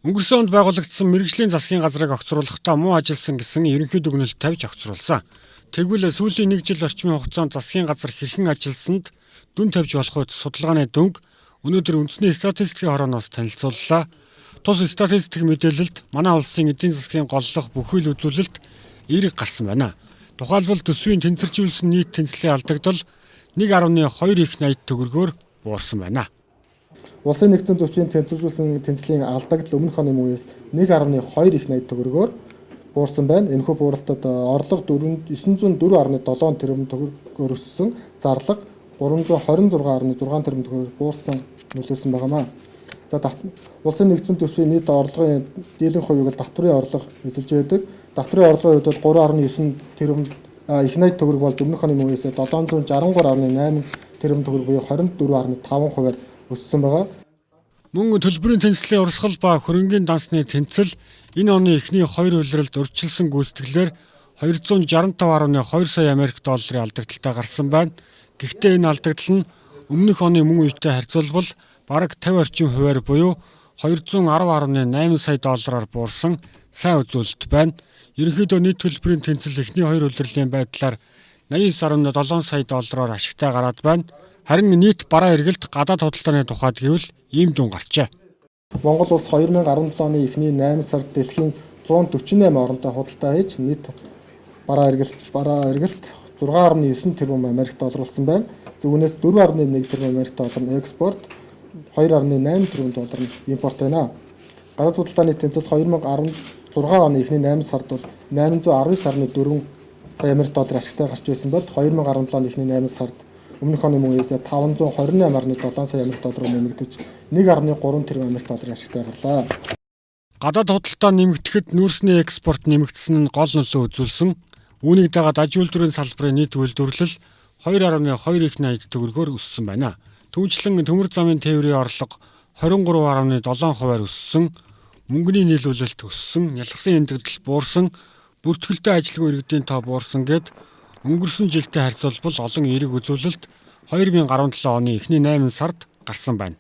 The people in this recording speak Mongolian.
Өнгөрсөн онд байгуулагдсан мэргэжлийн засгийн газрыг огцруулахдаа муу ажилласан гэсэн ерөнхий дүгнэлт тавьж огцруулсан. Тэгвэл сүүлийн 1 жил орчмын хугацаанд засгийн газар хэрхэн ажилласанд дүн тавьж болох үс судалгааны дүнг өнөөдөр үндэсний статистикийн хорооноос танилцууллаа. Тус статистик мэдээлэлд манай улсын эдийн засгийн голлох бүхэл үзүүлэлт эерэг гарсан байна. Тухайлбал төсвийн тэнцвэржүүлсэн нийт тэнцлийн алдагдал 1.2 их 80 төгрөгөөр буурсан байна. Улсын нэгдсэн төсвийн тэнцвэржүүлсэн тэнцлийн алдагдал өмнөх оны мөнөөс 1.2 их 80 төгрөгөөр буурсан байна. Энэхүү бууралтад орлого 904.7 тэрбум төгрөгөөр өссөн, зарлага 326.6 тэрбум төгрөгөөр буурсан нөлөөсөн байнамаа. За улсын нэгдсэн төсвийн нийт орлогын дийлэнх хувийг татврын орлого эзэлж байдаг. Татврын орлогын хувьд 3.9 тэрбум их 80 төгрөг болж өмнөх оны мөнөөс 763.8 тэрбум төгрөг буюу 24.5%-аар өссөн байгаа. Мөн төлбөрийн тэнцлийн урсгал ба хөрөнгийн дансны тэнцэл энэ оны эхний 2 улиралд урьдчилсан гүйцэтгэлээр 265.2 сая Америк долларын алдагдaltaй гарсан байна. Гэхдээ энэ алдагдал нь өмнөх оны мөн үетэй харьцуулбал бараг 50 орчим хувиар буюу 210.8 сая доллараар буурсан сайн үзүүлэлт байна. Ерөнхийдөө нийт төлбөрийн тэнцэл эхний 2 улирлын байдлаар 89.7 сая доллараар ашигтай гараад байна. Харин нийт бараа эргэлт гадаад худалдааны тухайд гэвэл ийм дүн гарчээ. Монгол улс 2017 оны эхний 8 сард дэлхийн 148 оронтой худалдаа хийж нийт бараа эргэлт 6.9 тэрбум Америк доллар болсон байна. Зөвхөнээс 4.1 тэрбум Америк доллар нь экспорт, 2.8 тэрбум доллар нь импорт байна. Гадаад худалдааны тэнцэл 2016 оны эхний 8 сард бол 819.4 сая Америк доллар ашигтай гарч байсан бол 2017 оны эхний 8 сард өмнөх оны мөнөөс 528.7 сая Америк доллараар нэмэгдэж 1.3 тэрбум Америк долларын ашигтай гарлаа. Гадаад худалдаа нэмэгдэхэд нүүрсний экспорт нэмэгдсэн нь гол нөлөө үзүүлсэн. Үүнийг дагаад аж үйлдвэрийн салбарын нийт үйлдвэрлэл 2.2 их 80 төгрөгөөр өссөн байна. Түүнчлэн төмөр замын тээврийн орлого 23.7%-аар өссөн, мөнгөний нийлүүлэлт өссөн, ялгсан эндэгдэл буурсан, бүртгэлтэй ажилгүй иргэдийн тоо буурсан гэд өнгөрсөн жилтэй харьцуулбал олон эерэг үзүүлэлт 2017 оны эхний 8 сард гарсан байна.